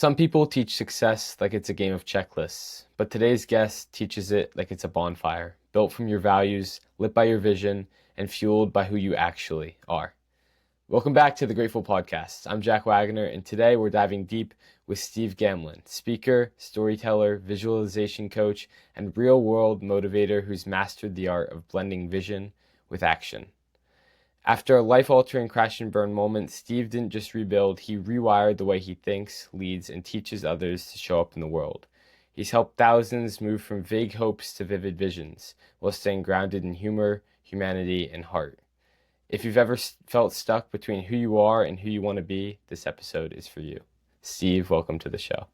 Some people teach success like it's a game of checklists, but today's guest teaches it like it's a bonfire, built from your values, lit by your vision, and fueled by who you actually are. Welcome back to the Grateful Podcast. I'm Jack Wagoner, and today we're diving deep with Steve Gamlin, speaker, storyteller, visualization coach, and real-world motivator who's mastered the art of blending vision with action. After a life-altering crash and burn moment, Steve didn't just rebuild, he rewired the way he thinks, leads, and teaches others to show up in the world. He's helped thousands move from vague hopes to vivid visions, while staying grounded in humor, humanity, and heart. If you've ever felt stuck between who you are and who you want to be, this episode is for you. Steve, welcome to the show.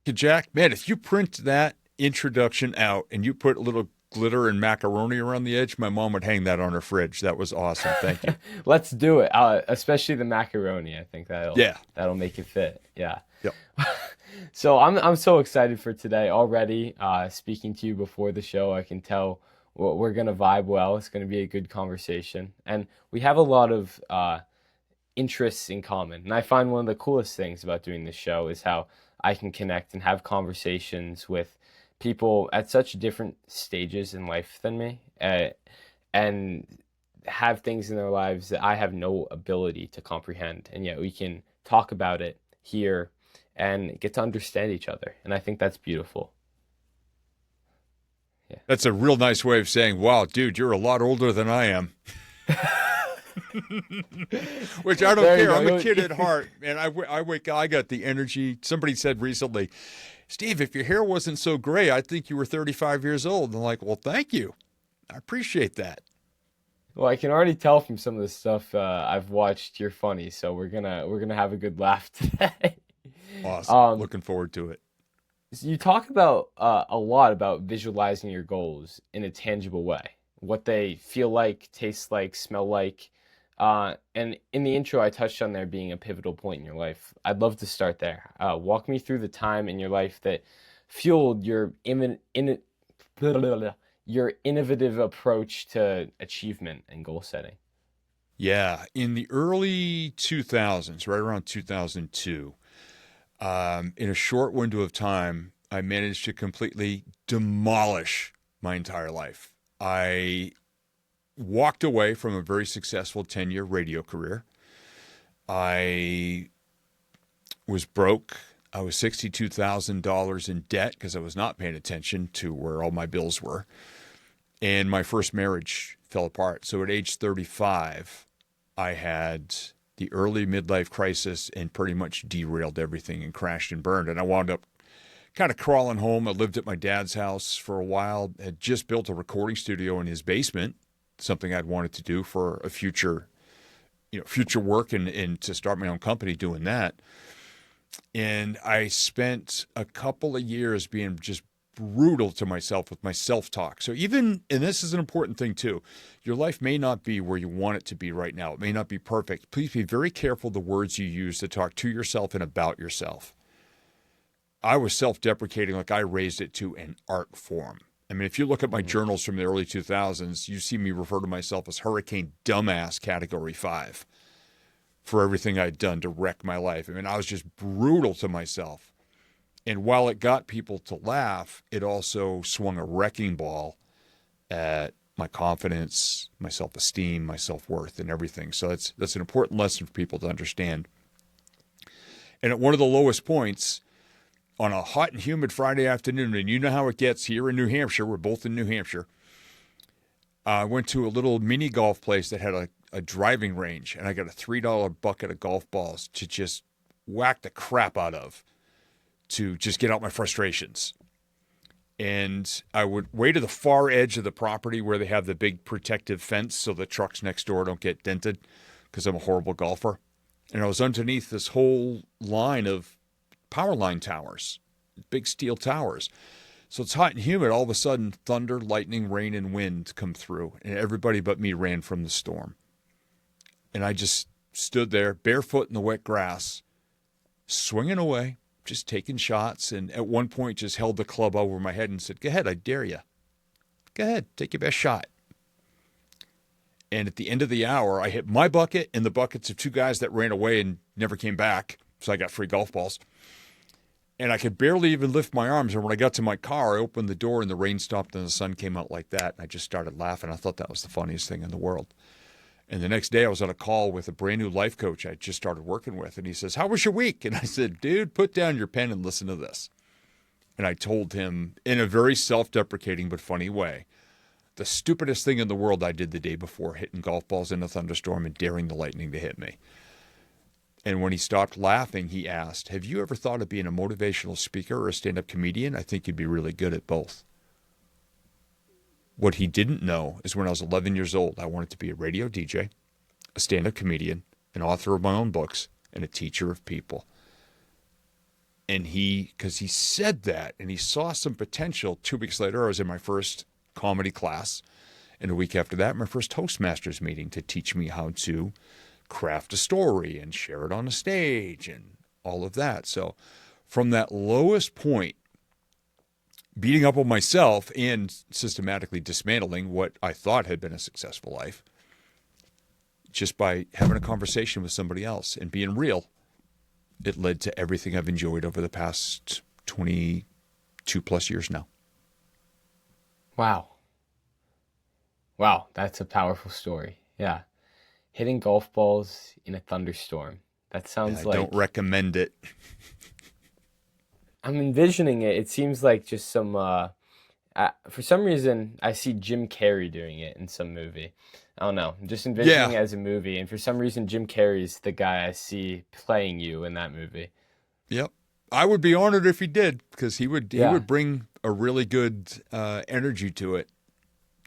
Hey, Jack, man, if you print that introduction out and you put a little glitter and macaroni around the edge, my mom would hang that on her fridge. That was awesome. Thank you. Let's do it. Especially the macaroni. I think that'll make it fit. Yeah. Yep. So I'm so excited for today already. Speaking to you before the show, I can tell we're gonna vibe well. It's gonna be a good conversation, and we have a lot of interests in common. And I find one of the coolest things about doing this show is how I can connect and have conversations with people at such different stages in life than me, and have things in their lives that I have no ability to comprehend, and yet we can talk about it here and get to understand each other. And I think that's beautiful. Yeah. That's a real nice way of saying, wow, dude, you're a lot older than I am. Which I don't care. I'm a kid at heart, and I wake up, I got the energy. Somebody said recently, Steve, if your hair wasn't so gray, I think you were 35 years old. And I'm like, well, thank you. I appreciate that. Well, I can already tell from some of the stuff I've watched. You're funny, so we're gonna have a good laugh today. Awesome. Looking forward to it. You talk about a lot about visualizing your goals in a tangible way, what they feel like, taste like, smell like. And in the intro, I touched on there being a pivotal point in your life. I'd love to start there. Walk me through the time in your life that fueled your innovative approach to achievement and goal setting. Yeah. In the early 2000s, right around 2002, in a short window of time, I managed to completely demolish my entire life. I walked away from a very successful 10-year radio career. I was broke. I was $62,000 in debt because I was not paying attention to where all my bills were. And my first marriage fell apart. So at age 35, I had the early midlife crisis and pretty much derailed everything and crashed and burned. And I wound up kind of crawling home. I lived at my dad's house for a while, had just built a recording studio in his basement, something I'd wanted to do for a future work and to start my own company doing that. And I spent a couple of years being just brutal to myself with my self-talk. So and this is an important thing too, your life may not be where you want it to be right now. It may not be perfect. Please be very careful the words you use to talk to yourself and about yourself. I was self-deprecating like I raised it to an art form. I mean, if you look at my journals from the early 2000s, you see me refer to myself as Hurricane Dumbass Category 5 for everything I'd done to wreck my life. I mean, I was just brutal to myself. And while it got people to laugh, it also swung a wrecking ball at my confidence, my self-esteem, my self-worth, and everything. So that's an important lesson for people to understand. And at one of the lowest points, on a hot and humid Friday afternoon, and you know how it gets here in New Hampshire, we're both in New Hampshire, I went to a little mini golf place that had a driving range, and I got a $3 bucket of golf balls to just whack the crap out of to just get out my frustrations. And I would way to the far edge of the property where they have the big protective fence so the trucks next door don't get dented because I'm a horrible golfer. And I was underneath this whole line of power line towers, big steel towers. So it's hot and humid. All of a sudden, thunder, lightning, rain, and wind come through, and everybody but me ran from the storm. And I just stood there, barefoot in the wet grass, swinging away, just taking shots, and at one point just held the club over my head and said, go ahead, I dare you. Go ahead, take your best shot. And at the end of the hour, I hit my bucket and the buckets of two guys that ran away and never came back, so I got free golf balls. and I could barely even lift my arms. And when I got to my car, I opened the door and the rain stopped and the sun came out like that. And I just started laughing. I thought that was the funniest thing in the world. And the next day I was on a call with a brand new life coach I just started working with. And he says, "How was your week?" And I said, "Dude, put down your pen and listen to this." And I told him in a very self-deprecating but funny way, the stupidest thing in the world I did the day before, hitting golf balls in a thunderstorm and daring the lightning to hit me. And when he stopped laughing, he asked, "Have you ever thought of being a motivational speaker or a stand-up comedian? I think you'd be really good at both." What he didn't know is when I was 11 years old, I wanted to be a radio DJ, a stand-up comedian, an author of my own books, and a teacher of people. And because he said that and he saw some potential, 2 weeks later, I was in my first comedy class. And a week after that, my first Toastmasters meeting to teach me how to craft a story and share it on a stage and all of that. So from that lowest point, beating up on myself and systematically dismantling what I thought had been a successful life, just by having a conversation with somebody else and being real, it led to everything I've enjoyed over the past 22 plus years now. Wow. Wow, that's a powerful story. Yeah. Hitting golf balls in a thunderstorm. That And sounds I don't like recommend it. I'm envisioning it. It seems like just some for some reason I see Jim Carrey doing it in some movie. I don't know. I'm just envisioning Yeah. it as a movie, and for some reason Jim Carrey's the guy I see playing you in that movie. Yep. I would be honored if he did, because he Yeah. would bring a really good energy to it.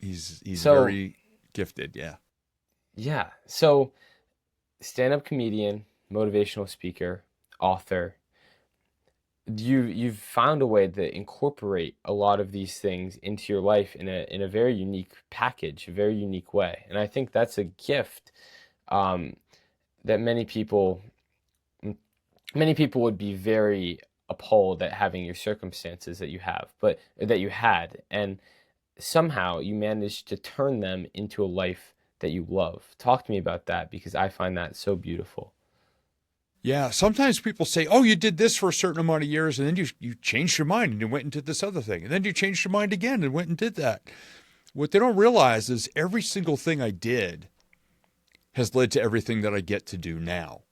He's So, very gifted. Yeah. yeah. So, stand-up comedian, motivational speaker, author, you've found a way to incorporate a lot of these things into your life in a very unique package, a very unique way. And I think that's a gift um, that many people would be very appalled at having your circumstances that you have, but that you had, and somehow you managed to turn them into a life that you love. Talk to me about that because I find that so beautiful. Yeah. Sometimes people say, "Oh, you did this for a certain amount of years, and then you changed your mind and you went and did this other thing, and then you changed your mind again and went and did that." What they don't realize is every single thing I did has led to everything that I get to do now.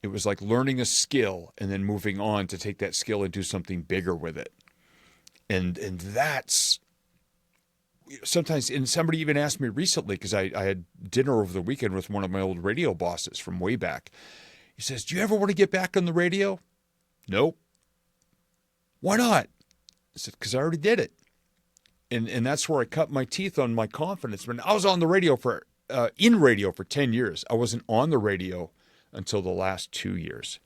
It was like learning a skill and then moving on to take that skill and do something bigger with it. And that's sometimes, and somebody even asked me recently, because I had dinner over the weekend with one of my old radio bosses from way back. He says, "Do you ever want to get back on the radio?" Nope. "Why not?" I said, "Because I already did it." And that's where I cut my teeth on my confidence. When I was on the radio in radio for 10 years, I wasn't on the radio until the last 2 years,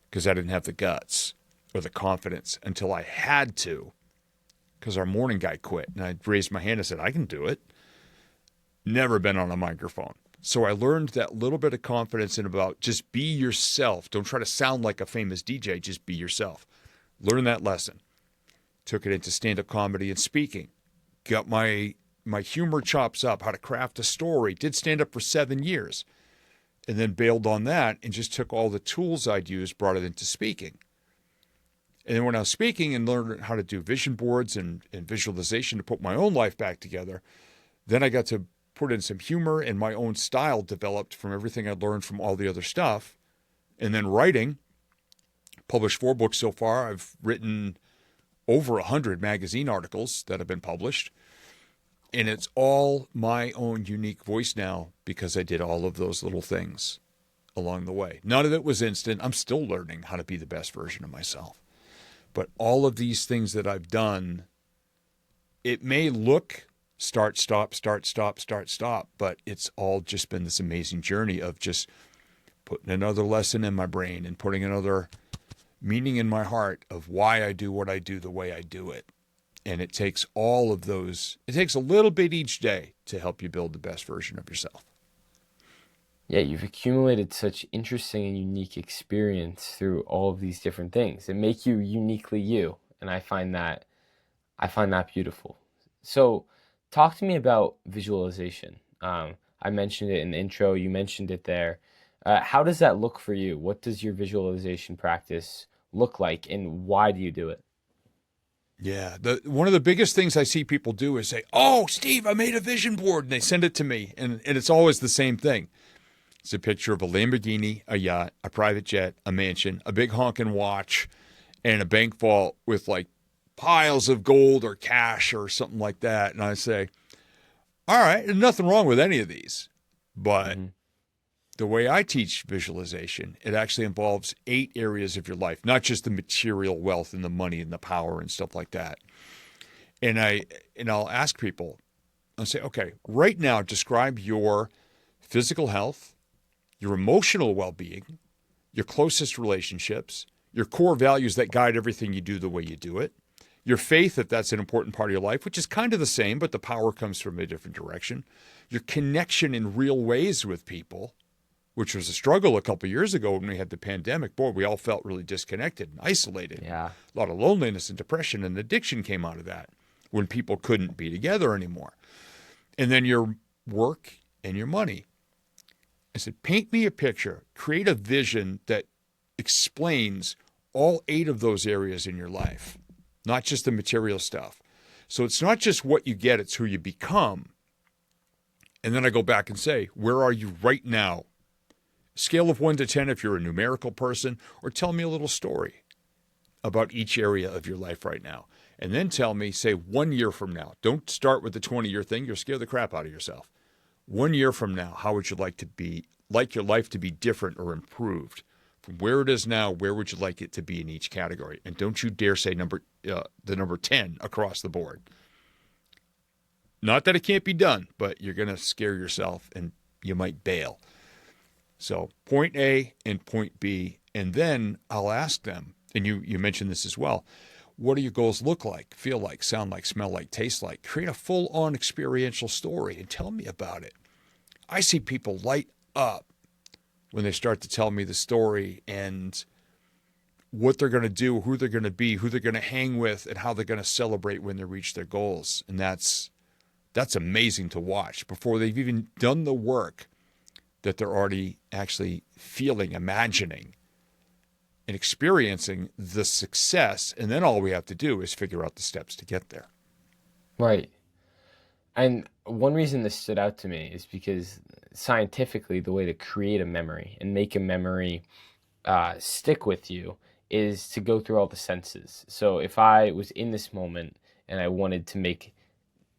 because I didn't have the guts or the confidence until I had to, because our morning guy quit. And I raised my hand and said, "I can do it." Never been on a microphone. So I learned that little bit of confidence in about just be yourself. Don't try to sound like a famous DJ. Just be yourself. Learn that lesson. Took it into stand-up comedy and speaking. Got my humor chops up, how to craft a story. Did stand-up for 7 years. And then bailed on that and just took all the tools I'd used, brought it into speaking. And then when I was speaking and learned how to do vision boards and visualization to put my own life back together, then I got to put in some humor, and my own style developed from everything I'd learned from all the other stuff. And then writing, published 4 books so far. I've written over 100 magazine articles that have been published. And it's all my own unique voice now because I did all of those little things along the way. None of it was instant. I'm still learning how to be the best version of myself. But all of these things that I've done, it may look start, stop, start, stop, start, stop, but it's all just been this amazing journey of just putting another lesson in my brain and putting another meaning in my heart of why I do what I do the way I do it. And it takes all of those, it takes a little bit each day to help you build the best version of yourself. Yeah, you've accumulated such interesting and unique experience through all of these different things that make you uniquely you, and I find that beautiful. So, talk to me about visualization. I mentioned it in the intro. You mentioned it there. How does that look for you? What does your visualization practice look like, and why do you do it? Yeah. One of the biggest things I see people do is say, "Oh, Steve, I made a vision board," and they send it to me, and it's always the same thing. It's a picture of a Lamborghini, a yacht, a private jet, a mansion, a big honking watch, and a bank vault with like piles of gold or cash or something like that. And I say, all right, there's nothing wrong with any of these. But Hmm. the way I teach visualization, it actually involves 8 areas of your life, not just the material wealth and the money and the power and stuff like that. And I'll ask people, I'll say, okay, right now describe your physical health, your emotional well-being, your closest relationships, your core values that guide everything you do the way you do it, your faith, if that's an important part of your life, which is kind of the same, but the power comes from a different direction, your connection in real ways with people, which was a struggle a couple of years ago when we had the pandemic. Boy, we all felt really disconnected and isolated. Yeah. A lot of loneliness and depression and addiction came out of that when people couldn't be together anymore. And then your work and your money. I said, paint me a picture, create a vision that explains all 8 of those areas in your life, not just the material stuff. So it's not just what you get, it's who you become. And then I go back and say, where are you right now? Scale of 1 to 10 if you're a numerical person, or tell me a little story about each area of your life right now. And then tell me, say, 1 year from now. Don't start with the 20-year thing. You'll scare the crap out of yourself. 1 year from now, how would you like your life to be different or improved? From where it is now, where would you like it to be in each category? And don't you dare say the number 10 across the board. Not that it can't be done, but you're going to scare yourself and you might bail. So point A and point B, and then I'll ask them, and you mentioned this as well, what do your goals look like, feel like, sound like, smell like, taste like? Create a full-on experiential story and tell me about it. I see people light up when they start to tell me the story and what they're going to do, who they're going to be, who they're going to hang with, and how they're going to celebrate when they reach their goals. And that's amazing to watch before they've even done the work that they're already actually feeling, imagining, and experiencing the success. And then all we have to do is figure out the steps to get there. Right. And one reason this stood out to me is because scientifically, the way to create a memory and make a memory stick with you is to go through all the senses. So if I was in this moment and I wanted to make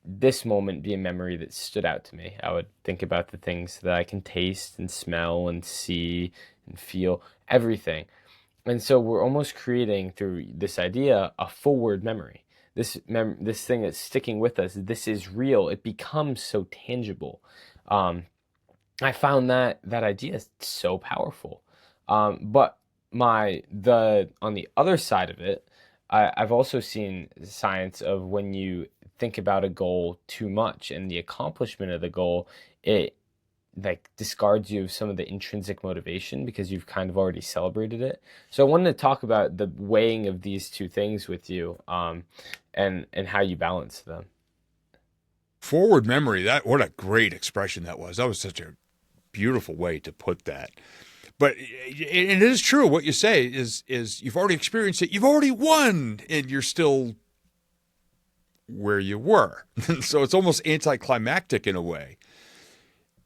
this moment be a memory that stood out to me, I would think about the things that I can taste and smell and see and feel, everything. And so we're almost creating through this idea a forward memory. This thing that's sticking with us. This is real. It becomes so tangible. Um, I found that idea so powerful. But on the other side of it, I've also seen science of when you think about a goal too much and the accomplishment of the goal, it like discards you of some of the intrinsic motivation because you've kind of already celebrated it. So I wanted to talk about the weighing of these two things with you, and how you balance them. Forward memory, what a great expression that was. That was such a beautiful way to put that. But it is true. What you say is you've already experienced it. You've already won, and you're still where you were. So it's almost anticlimactic in a way.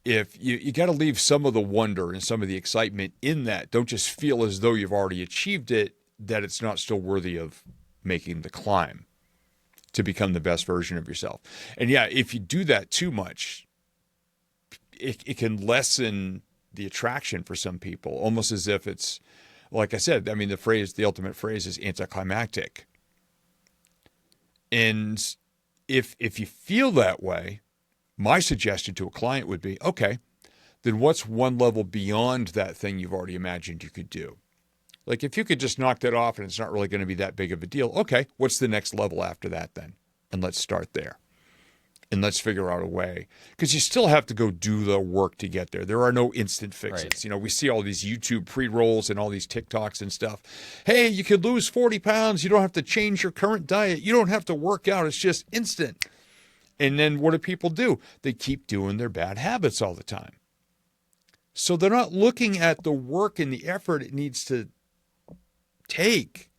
If you got to leave some of the wonder and some of the excitement in that. Don't just feel as though you've already achieved it, that it's not still worthy of making the climb to become the best version of yourself. And yeah, if you do that too much, it can lessen the attraction for some people, almost as if it's, like I said, I mean, the ultimate phrase is anticlimactic. And if you feel that way, my suggestion to a client would be, okay, then what's one level beyond that thing you've already imagined you could do? Like if you could just knock that off and it's not really going to be that big of a deal, okay, what's the next level after that then? And let's start there. And let's figure out a way. Because you still have to go do the work to get there. There are no instant fixes. Right. You know, we see all these YouTube pre-rolls and all these TikToks and stuff. Hey, you could lose 40 pounds. You don't have to change your current diet. You don't have to work out. It's just instant. And then what do people do? They keep doing their bad habits all the time. So they're not looking at the work and the effort it needs to take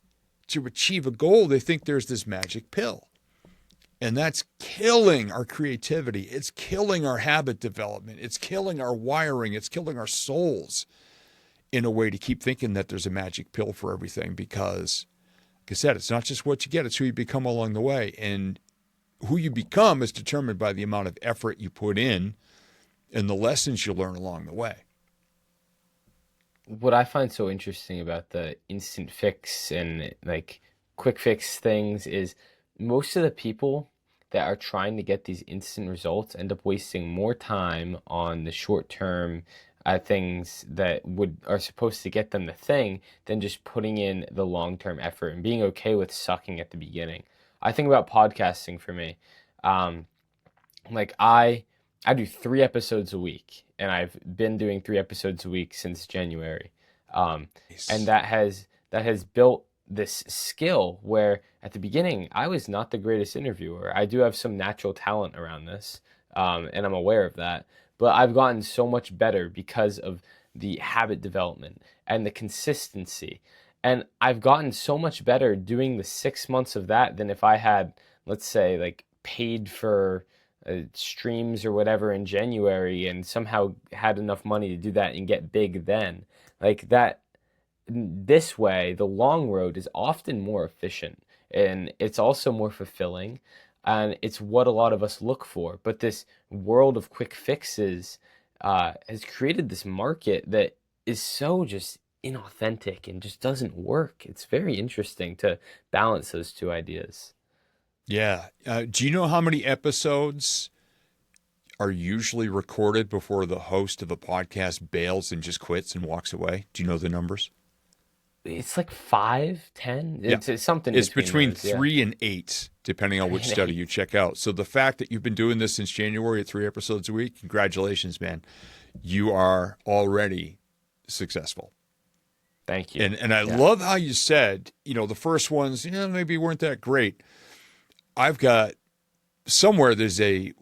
to achieve a goal, they think there's this magic pill. And that's killing our creativity. It's killing our habit development. It's killing our wiring. It's killing our souls in a way to keep thinking that there's a magic pill for everything because, like I said, it's not just what you get, it's who you become along the way. And who you become is determined by the amount of effort you put in and the lessons you learn along the way. What I find so interesting about the instant fix and like quick fix things is most of the people that are trying to get these instant results end up wasting more time on the short term things that would are supposed to get them the thing than just putting in the long term effort and being okay with sucking at the beginning. I think about podcasting for me. Um, like I do 3 episodes a week, and I've been doing 3 episodes a week since January, um, and Nice. that has built this skill where at the beginning I was not the greatest interviewer. I do have some natural talent around this, and I'm aware of that. But I've gotten so much better because of the habit development and the consistency. And I've gotten so much better doing the 6 months of that than if I had, let's say, like paid for streams or whatever in January and somehow had enough money to do that and get big then. Like that, this way, the long road is often more efficient and it's also more fulfilling. And it's what a lot of us look for. But this world of quick fixes has created this market that is so just inauthentic and just doesn't work. It's very interesting to balance those two ideas. Yeah. Do you know how many episodes are usually recorded before the host of a podcast bails and just quits and walks away? Do you know the numbers? It's like 5, 10. Yeah. It's something It's between between those. Yeah. 3 and 8, depending on Three which and study you eight. check out. So the fact that you've been doing this since January at 3 episodes a week, congratulations, man. You are already successful. Thank you. And I Yeah. love how you said, the first ones, maybe weren't that great. I've got somewhere there's a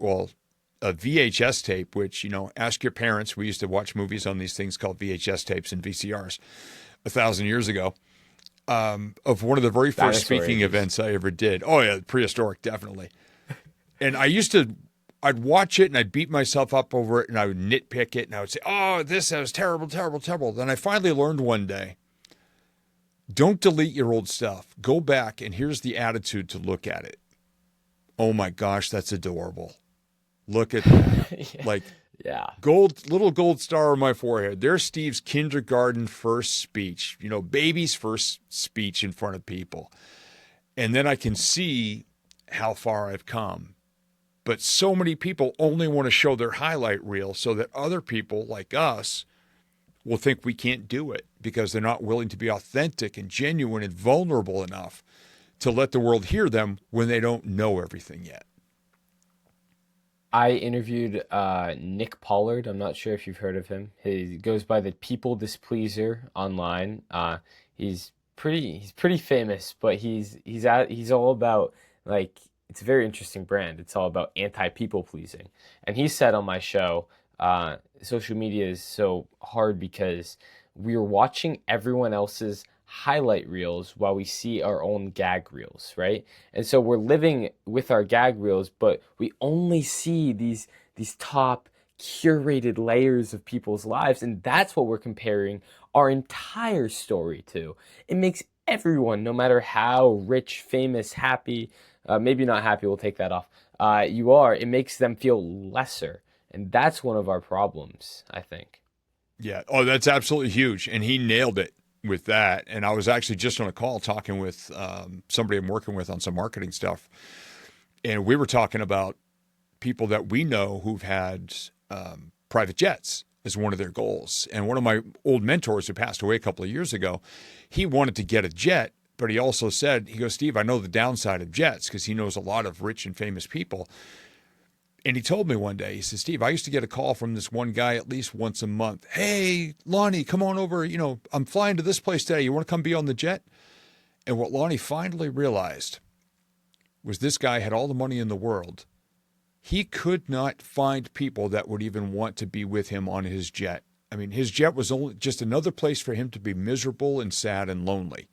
VHS tape, which, ask your parents. We used to watch movies on these things called VHS tapes and VCRs 1,000 years ago, of one of the very first Dinosaur speaking ages. events I ever did. Oh, yeah, prehistoric, definitely. And I'd watch it and I'd beat myself up over it and I would nitpick it and I would say, oh, this was terrible, terrible, terrible. Then I finally learned one day, don't delete your old stuff. Go back and here's the attitude to look at it. Oh my gosh, that's adorable. Look at that. Yeah. Like Yeah. little gold star on my forehead. There's Steve's kindergarten first speech, baby's first speech in front of people. And then I can see how far I've come. But so many people only want to show their highlight reel so that other people like us will think we can't do it because they're not willing to be authentic and genuine and vulnerable enough to let the world hear them when they don't know everything yet. I interviewed Nick Pollard. I'm not sure if you've heard of him. He goes by the People Displeaser online. He's pretty famous, but he's all about like it's a very interesting brand. It's all about anti-people pleasing. And he said on my show, social media is so hard because we're watching everyone else's highlight reels while we see our own gag reels, right? And so we're living with our gag reels, but we only see these top curated layers of people's lives, and that's what we're comparing our entire story to. It makes everyone, no matter how rich, famous, happy, maybe not happy, we'll take that off, you are, it makes them feel lesser. And that's one of our problems, I think. Yeah. Oh, that's absolutely huge. And he nailed it with that. And I was actually just on a call talking with somebody I'm working with on some marketing stuff. And we were talking about people that we know who've had private jets as one of their goals. And one of my old mentors who passed away a couple of years ago, he wanted to get a jet, but he also said, he goes, Steve, I know the downside of jets because he knows a lot of rich and famous people. And he told me one day, he said, Steve, I used to get a call from this one guy at least once a month. Hey, Lonnie, come on over. I'm flying to this place today. You want to come be on the jet? And what Lonnie finally realized was this guy had all the money in the world. He could not find people that would even want to be with him on his jet. I mean, his jet was only just another place for him to be miserable and sad and lonely.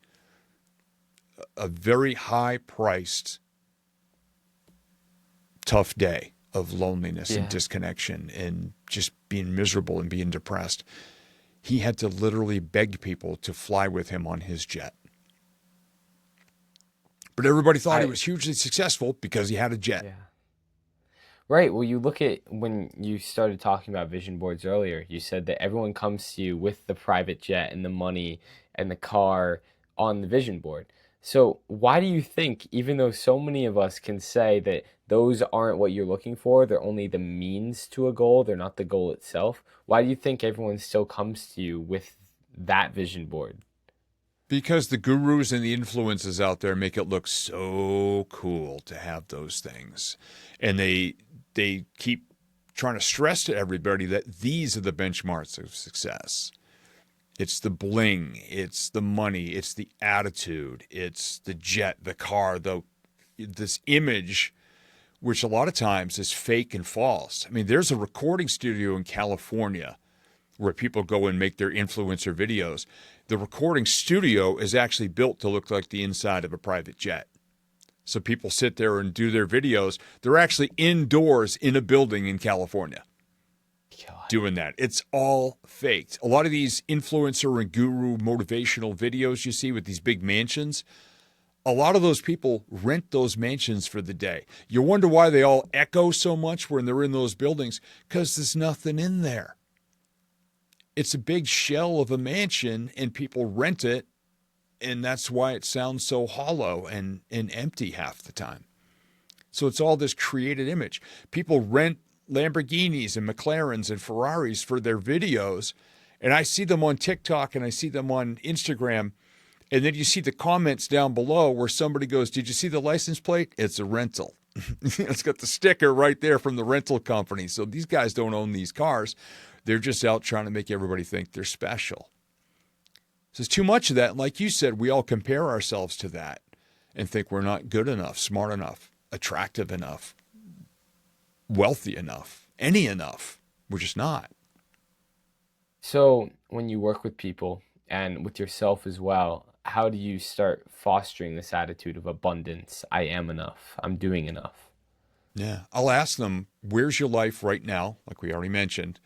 a very high priced, tough day of loneliness and Yeah. disconnection and just being miserable and being depressed. He had to literally beg people to fly with him on his jet. But everybody thought he I was hugely successful because he had a jet. yeah. Right. Well, you look at when you started talking about vision boards earlier, you said that everyone comes to you with the private jet and the money and the car on the vision board. So, why do you think, even though so many of us can say that those aren't what you're looking for, they're only the means to a goal, they're not the goal itself, why do you think everyone still comes to you with that vision board? Because the gurus and the influences out there make it look so cool to have those things. And they keep trying to stress to everybody that these are the benchmarks of success. It's the bling, it's the money, it's the attitude, it's the jet, the car, this image, which a lot of times is fake and false. I mean, there's a recording studio in California where people go and make their influencer videos. The recording studio is actually built to look like the inside of a private jet. So people sit there and do their videos. They're actually indoors in a building in California God. doing that. It's all faked. A lot of these influencer and guru motivational videos you see with these big mansions, a lot of those people rent those mansions for the day. You wonder why they all echo so much when they're in those buildings, because there's nothing in there. It's a big shell of a mansion and people rent it, and that's why it sounds so hollow and empty half the time. So it's all this created image. People rent Lamborghinis and McLarens and Ferraris for their videos, and I see them on TikTok and I see them on Instagram, and then you see the comments down below where somebody goes, "Did you see the license plate? It's a rental." It's got the sticker right there from the rental company. So these guys don't own these cars. They're just out trying to make everybody think they're special. So there's too much of that. And like you said, we all compare ourselves to that and think we're not good enough, smart enough, attractive enough, wealthy enough, any enough. We're just not. So, when you work with people and with yourself as well, how do you start fostering this attitude of abundance? I am enough. I'm doing enough. Yeah. I'll ask them, where's your life right now? Like we already mentioned.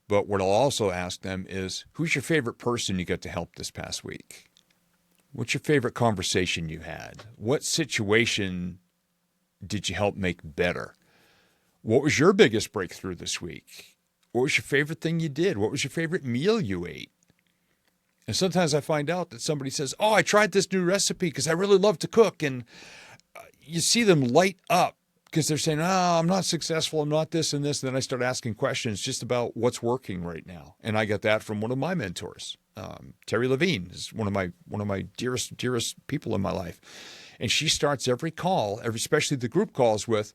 But what I'll also ask them is, who's your favorite person you got to help this past week? What's your favorite conversation you had? What situation did you help make better? What was your biggest breakthrough this week? What was your favorite thing you did? What was your favorite meal you ate? And sometimes I find out that somebody says, "Oh, I tried this new recipe because I really love to cook." And you see them light up because they're saying, "Oh, I'm not successful. I'm not this and this." And then I start asking questions just about what's working right now. And I got that from one of my mentors. Terry Levine is one of my dearest people in my life. And she starts every call, especially the group calls, with,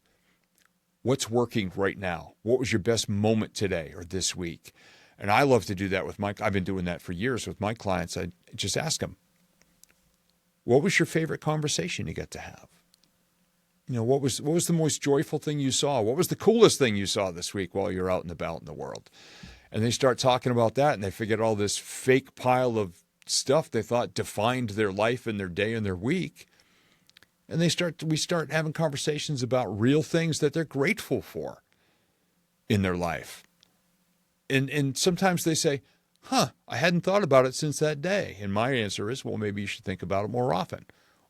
what's working right now? What was your best moment today or this week? And I love to do that with I've been doing that for years with my clients. I just ask them, what was your favorite conversation you got to have? You know, what was the most joyful thing you saw? What was the coolest thing you saw this week while you're out and about in the world? And they start talking about that, and they forget all this fake pile of stuff they thought defined their life and their day and their week. And we start having conversations about real things that they're grateful for in their life. And sometimes they say, I hadn't thought about it since that day. And my answer is, well, maybe you should think about it more often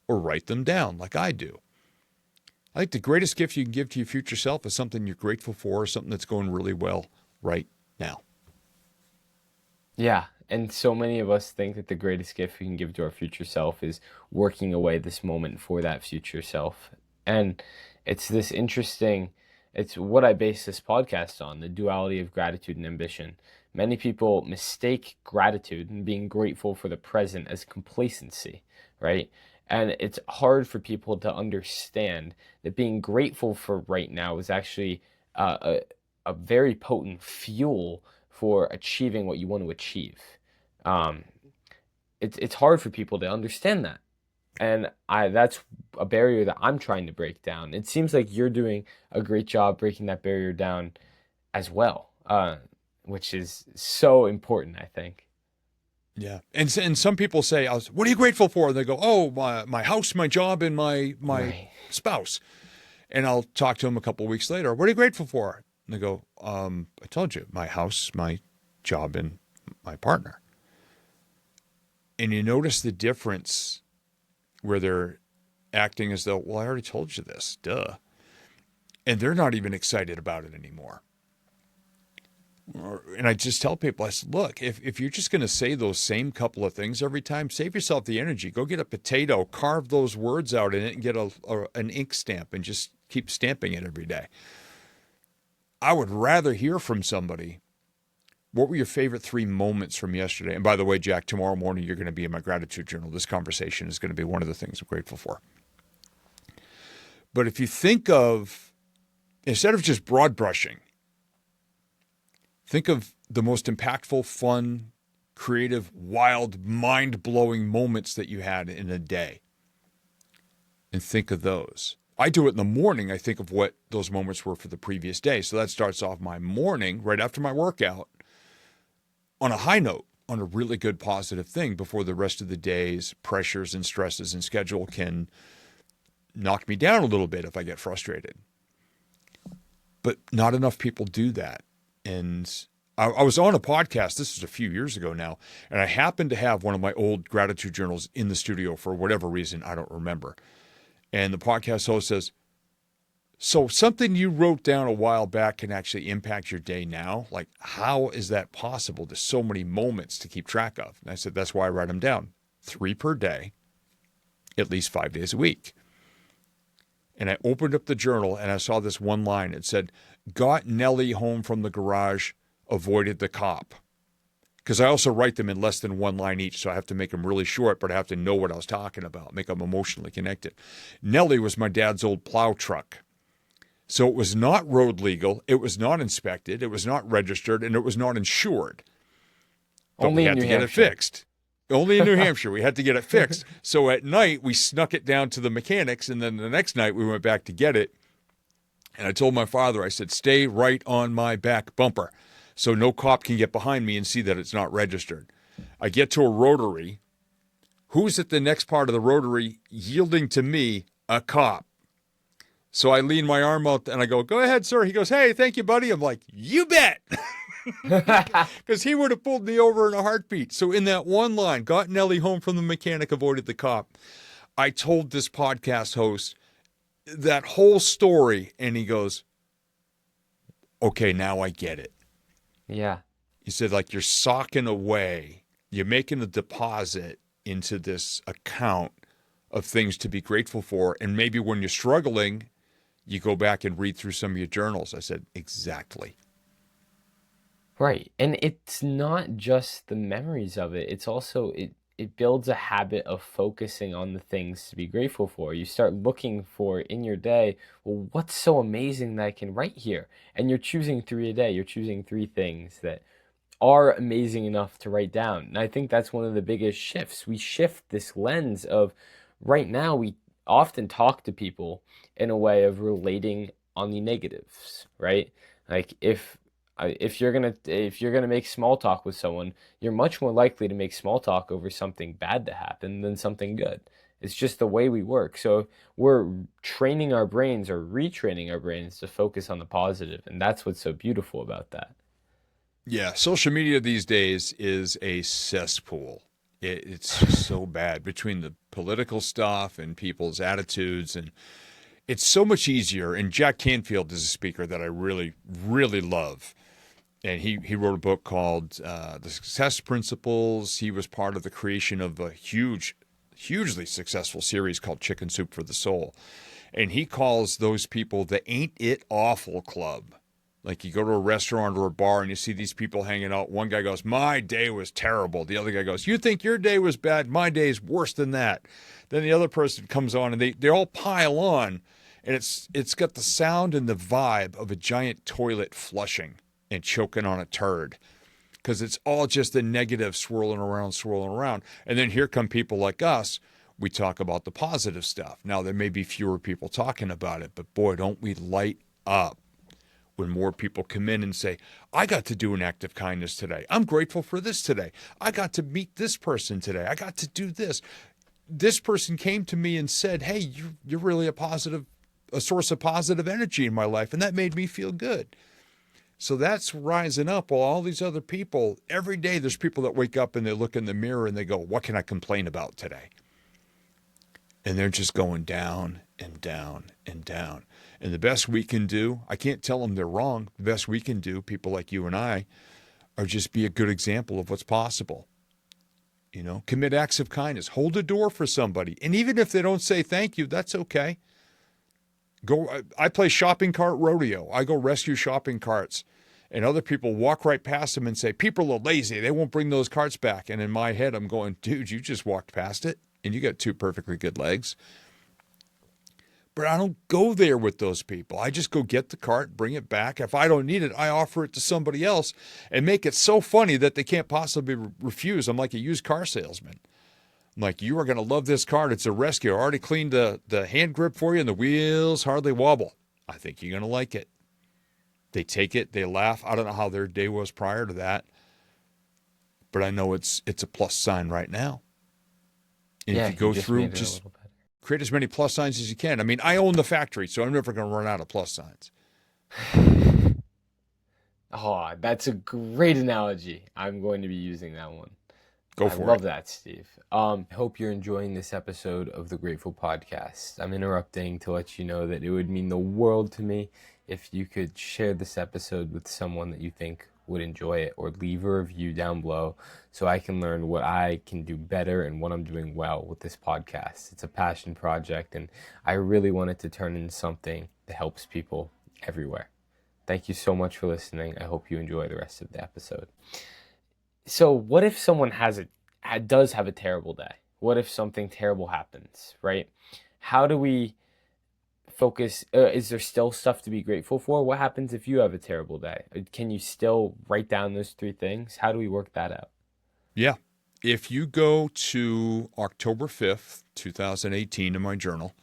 or write them down like I do. I think the greatest gift you can give to your future self is something you're grateful for, or something that's going really well right now. Yeah, and so many of us think that the greatest gift we can give to our future self is working away this moment for that future self. And it's this interesting, it's what I base this podcast on, the duality of gratitude and ambition. Many people mistake gratitude and being grateful for the present as complacency, right? And it's hard for people to understand that being grateful for right now is actually a very potent fuel for achieving what you want to achieve. Um, it's hard for people to understand that, and I that's a barrier that I'm trying to break down. It seems like you're doing a great job breaking that barrier down as well, which is so important, I think. Yeah. And some people say, what are you grateful for? And they go, oh, my house, my job, and my Right. spouse. And I'll talk to them a couple of weeks later. What are you grateful for? And they go, I told you, my house, my job, and my partner. And you notice the difference where they're acting as though, well, I already told you this, duh. And they're not even excited about it anymore. And I just tell people, I said, look, if you're just going to say those same couple of things every time, save yourself the energy. Go get a potato, carve those words out in it, and get an ink stamp and just keep stamping it every day. I would rather hear from somebody, what were your favorite 3 moments from yesterday? And by the way, Jack, tomorrow morning you're going to be in my gratitude journal. This conversation is going to be one of the things I'm grateful for. But if you think of, instead of just broad brushing, think of the most impactful, fun, creative, wild, mind-blowing moments that you had in a day. And think of those. I do it in the morning. I think of what those moments were for the previous day. So that starts off my morning, right after my workout, on a high note, on a really good positive thing before the rest of the day's pressures and stresses and schedule can knock me down a little bit if I get frustrated. But not enough people do that. And I was on a podcast, this was a few years ago now, and I happened to have one of my old gratitude journals in the studio for whatever reason, I don't remember. And the podcast host says, so something you wrote down a while back can actually impact your day now? Like, how is that possible? There's so many moments to keep track of. And I said, that's why I write them down. 3 per day, at least 5 days a week. And I opened up the journal and I saw this one line. It said, got Nellie home from the garage, avoided the cop. Because I also write them in less than 1 line each, so I have to make them really short, but I have to know what I was talking about, make them emotionally connected. Nellie was my dad's old plow truck. So it was not road legal, it was not inspected, it was not registered, and it was not insured. But we Only in had New to get it Hampshire. fixed. Only in New Hampshire, we had to get it fixed. So at night, we snuck it down to the mechanics, and then the next night we went back to get it. And I told my father, I said, stay right on my back bumper so no cop can get behind me and see that it's not registered. I get to a rotary. Who's at the next part of the rotary yielding to me? A cop. So I lean my arm out and I go ahead, sir. He goes, hey, thank you, buddy. I'm like, you bet. Because he would have pulled me over in a heartbeat. So in that one line, got Nellie home from the mechanic, avoided the cop. I told this podcast host that whole story, and he goes, okay, now I get it. Yeah. He said, like, you're socking away. You're making a deposit into this account of things to be grateful for. And maybe when you're struggling, you go back and read through some of your journals. I said, exactly. Right. And it's not just the memories of it. It's also it builds a habit of focusing on the things to be grateful for. You start looking for in your day, well, what's so amazing that I can write here? And you're choosing 3 a day. You're choosing 3 things that are amazing enough to write down. And I think that's one of the biggest shifts. We shift this lens of right now, we often talk to people in a way of relating on the negatives, right? Like if you're gonna make small talk with someone, you're much more likely to make small talk over something bad to happen than something good. It's just the way we work. So we're training our brains or retraining our brains to focus on the positive, and that's what's so beautiful about that. Yeah, social media these days is a cesspool. It's just so bad between the political stuff and people's attitudes. And it's so much easier. And Jack Canfield is a speaker that I really, really love. And he wrote a book called The Success Principles. He was part of the creation of a hugely successful series called Chicken Soup for the Soul. And he calls those people the Ain't It Awful Club. Like you go to a restaurant or a bar and you see these people hanging out. One guy goes, my day was terrible. The other guy goes, you think your day was bad? My day is worse than that. Then the other person comes on and they all pile on. And it's got the sound and the vibe of a giant toilet flushing and choking on a turd. Because it's all just the negative swirling around. And then here come people like us. We talk about the positive stuff. Now, there may be fewer people talking about it, but boy, don't we light up when more people come in and say, I got to do an act of kindness today. I'm grateful for this today. I got to meet this person today. I got to do this. This person came to me and said, hey, you're really a source of positive energy in my life. And that made me feel good. So that's rising up while all these other people, every day there's people that wake up and they look in the mirror and they go, what can I complain about today? And they're just going down and down and down. And the best we can do, I can't tell them they're wrong. The best we can do, people like you and I, are just be a good example of what's possible. Commit acts of kindness. Hold a door for somebody. And even if they don't say thank you, that's okay. I play shopping cart rodeo. I go rescue shopping carts. And other people walk right past them and say, people are lazy. They won't bring those carts back. And in my head, I'm going, dude, you just walked past it and you got two perfectly good legs. But I don't go there with those people. I just go get the cart, bring it back. If I don't need it, I offer it to somebody else and make it so funny that they can't possibly refuse. I'm like a used car salesman. I'm like, you are going to love this cart. It's a rescue. I already cleaned the hand grip for you and the wheels hardly wobble. I think you're going to like it. They take it. They laugh. I don't know how their day was prior to that, but I know it's a plus sign right now. And Yeah, if you you go just through, made it a just little better. create as many plus signs as you can. I mean, I own the factory, so I'm never going to run out of plus signs. Oh, that's a great analogy. I'm going to be using that one. Go I for it. love that, Steve. I hope you're enjoying this episode of the Grateful Podcast. I'm interrupting to let you know that it would mean the world to me if you could share this episode with someone that you think would enjoy it, or leave a review down below so I can learn what I can do better and what I'm doing well with this podcast. It's a passion project, and I really want it to turn into something that helps people everywhere. Thank you so much for listening. I hope you enjoy the rest of the episode. So, what if someone does have a terrible day? What if something terrible happens, right? How do we focus? Is there still stuff to be grateful for? What happens if you have a terrible day? Can you still write down those three things? How do we work that out? Yeah. If you go to October 5th, 2018 in my journal,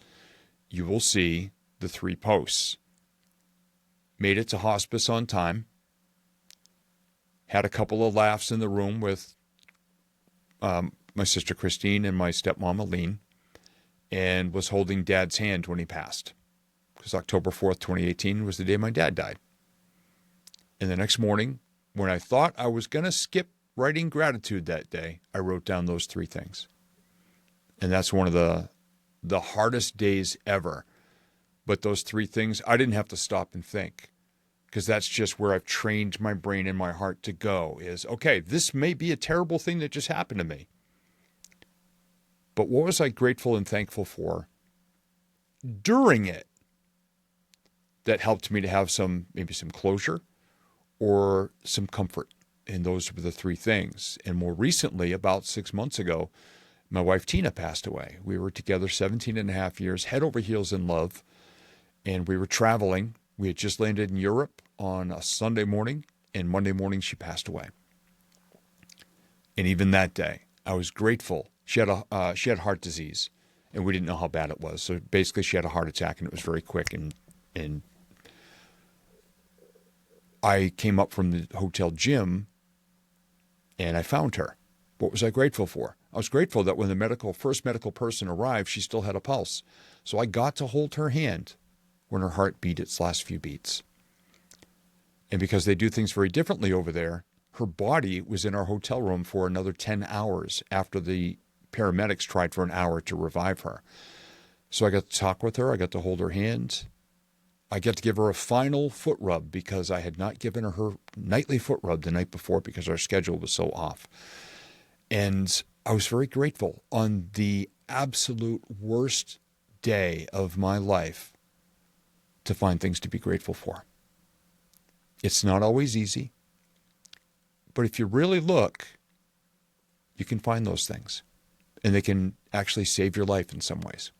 you will see the 3 posts. Made it to hospice on time. Had a couple of laughs in the room with my sister Christine and my stepmom Aline, and was holding Dad's hand when he passed. Because October 4th, 2018 was the day my dad died. And the next morning, when I thought I was going to skip writing gratitude that day, I wrote down those 3 things. And that's one of the hardest days ever. But those 3 things, I didn't have to stop and think, because that's just where I've trained my brain and my heart to go is, okay, this may be a terrible thing that just happened to me. But what was I grateful and thankful for during it that helped me to have maybe some closure or some comfort? And those were the 3 things. And more recently, about 6 months ago, my wife Tina passed away. We were together 17 and a half years, head over heels in love. And we were traveling. We had just landed in Europe on a Sunday morning, and Monday morning she passed away. And even that day, I was grateful. She had heart disease, and we didn't know how bad it was. So basically, she had a heart attack, and it was very quick. And I came up from the hotel gym, and I found her. What was I grateful for? I was grateful that when the first medical person arrived, she still had a pulse. So I got to hold her hand when her heart beat its last few beats. And because they do things very differently over there, her body was in our hotel room for another 10 hours after the paramedics tried for an hour to revive her. So I got to talk with her. I got to hold her hand. I got to give her a final foot rub because I had not given her nightly foot rub the night before because our schedule was so off. And I was very grateful on the absolute worst day of my life to find things to be grateful for. It's not always easy, but if you really look, you can find those things, and they can actually save your life in some ways.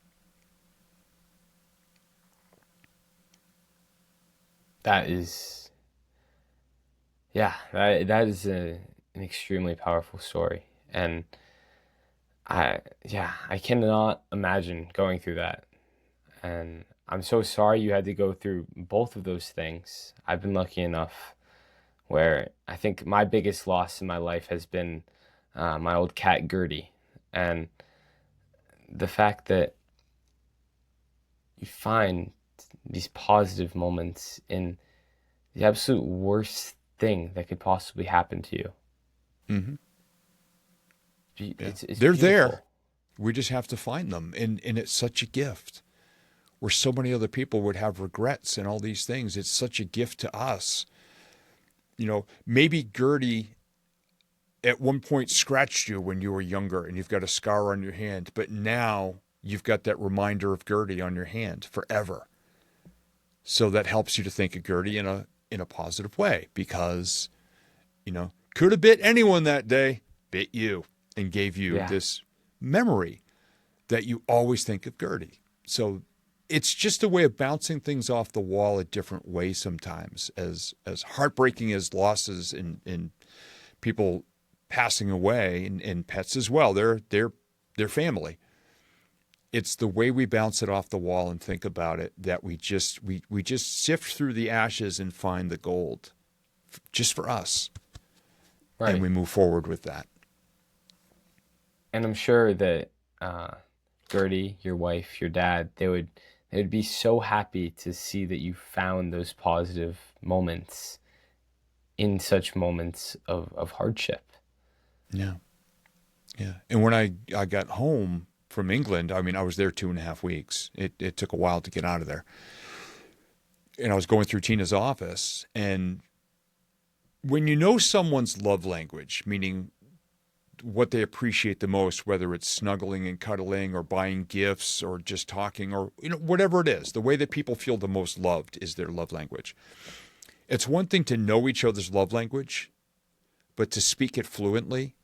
That is, yeah, that is an extremely powerful story. And I cannot imagine going through that. And I'm so sorry you had to go through both of those things. I've been lucky enough where I think my biggest loss in my life has been my old cat Gertie. And the fact that you find these positive moments in the absolute worst thing that could possibly happen to you. Mm-hmm. Yeah. It's They're there. beautiful. We just have to find them. And it's such a gift where so many other people would have regrets and all these things. It's such a gift to us. Maybe Gertie at one point scratched you when you were younger and you've got a scar on your hand, but now you've got that reminder of Gertie on your hand forever. So that helps you to think of Gertie in a positive way because, could have bit anyone that day, bit you and gave you Yeah. this memory that you always think of Gertie. So it's just a way of bouncing things off the wall a different way sometimes. As heartbreaking as losses in people passing away and pets as well, they're family. It's the way we bounce it off the wall and think about it that we just sift through the ashes and find the gold just for us. And Right. we move forward with that. And I'm sure that Gertie, your wife, your dad, they would be so happy to see that you found those positive moments in such moments of hardship. Yeah. Yeah. And when I got home from England, I mean, I was there 2.5 weeks. It took a while to get out of there. And I was going through Tina's office. And when you know someone's love language, meaning what they appreciate the most, whether it's snuggling and cuddling or buying gifts or just talking or, whatever it is, the way that people feel the most loved is their love language. It's one thing to know each other's love language, but to speak it fluently.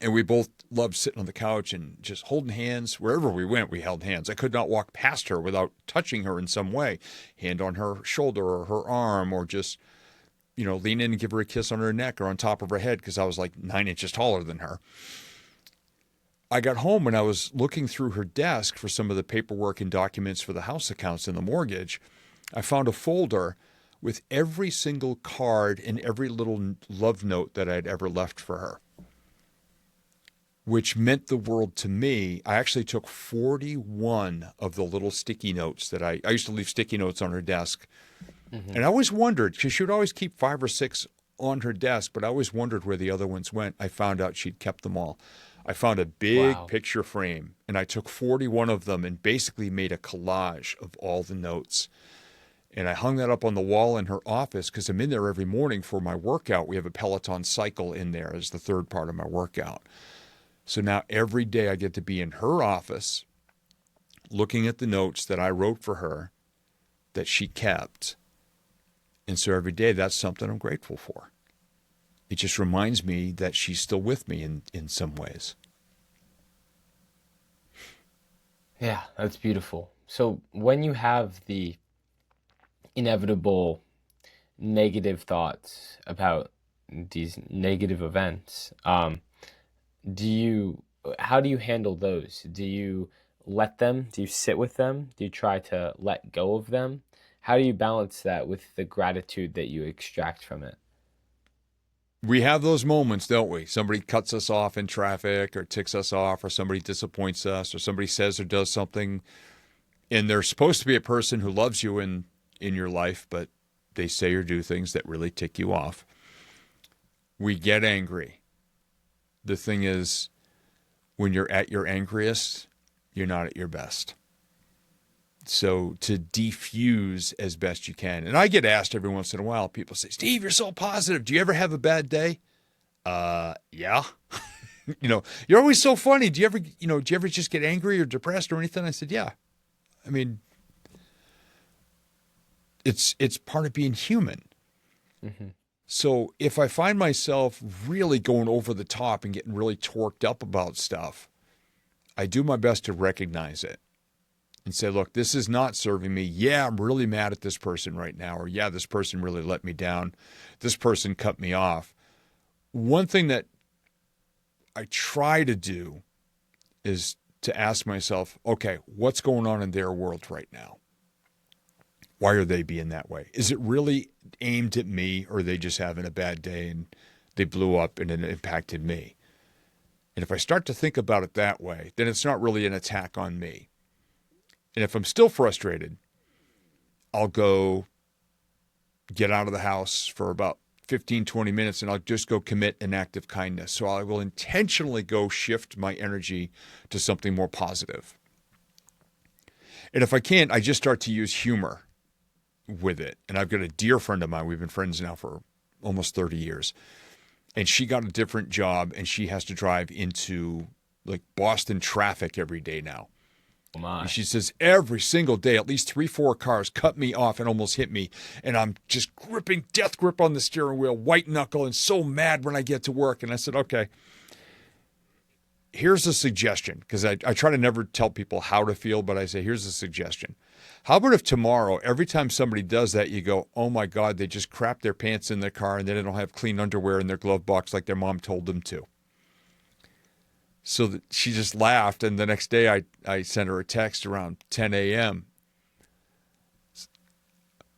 And we both loved sitting on the couch and just holding hands. Wherever we went, we held hands. I could not walk past her without touching her in some way, hand on her shoulder or her arm, or just, lean in and give her a kiss on her neck or on top of her head because I was like 9 inches taller than her. I got home and I was looking through her desk for some of the paperwork and documents for the house accounts and the mortgage. I found a folder with every single card and every little love note that I'd ever left for her, which meant the world to me. I actually took 41 of the little sticky notes that I used to leave sticky notes on her desk. Hmm. And I always wondered, because she would always keep 5 or 6 on her desk, but I always wondered where the other ones went. I found out she'd kept them all. I found a big Wow. picture frame, and I took 41 of them and basically made a collage of all the notes. And I hung that up on the wall in her office because I'm in there every morning for my workout. We have a Peloton cycle in there as the third part of my workout. So now every day I get to be in her office looking at the notes that I wrote for her that she kept. And so every day that's something I'm grateful for. It just reminds me that she's still with me in some ways. Yeah, that's beautiful. So when you have the inevitable negative thoughts about these negative events, do you how do you handle those? Do you let them? Do you sit with them? Do you try to let go of them? How do you balance that with the gratitude that you extract from it? We have those moments, don't we? Somebody cuts us off in traffic or ticks us off or somebody disappoints us or somebody says or does something and they're supposed to be a person who loves you in your life, but they say or do things that really tick you off. We get angry. The thing is, when you're at your angriest, you're not at your best. So to defuse as best you can. And I get asked every once in a while, people say, Steve, you're so positive. Do you ever have a bad day? Yeah. You're always so funny. Do you ever just get angry or depressed or anything? I said, yeah. I mean, it's part of being human. Hmm. So if I find myself really going over the top and getting really torqued up about stuff, I do my best to recognize it and say, look, this is not serving me. Yeah, I'm really mad at this person right now. Or yeah, this person really let me down. This person cut me off. One thing that I try to do is to ask myself, okay, what's going on in their world right now? Why are they being that way? Is it really aimed at me, or are they just having a bad day and they blew up and it impacted me? And if I start to think about it that way, then it's not really an attack on me. And if I'm still frustrated, I'll go get out of the house for about 15, 20 minutes and I'll just go commit an act of kindness. So I will intentionally go shift my energy to something more positive. And if I can't, I just start to use humor with it. And I've got a dear friend of mine. We've been friends now for almost 30 years. And she got a different job and she has to drive into like Boston traffic every day now. Oh my. And she says every single day, at least 3-4 cars cut me off and almost hit me. And I'm just gripping death grip on the steering wheel, white knuckle, and so mad when I get to work. And I said, okay, here's a suggestion, because I try to never tell people how to feel, but I say, here's a suggestion. How about if tomorrow, every time somebody does that, you go, oh my God, they just crap their pants in their car and they don't have clean underwear in their glove box like their mom told them to. So that she just laughed, and the next day I sent her a text around 10 a.m.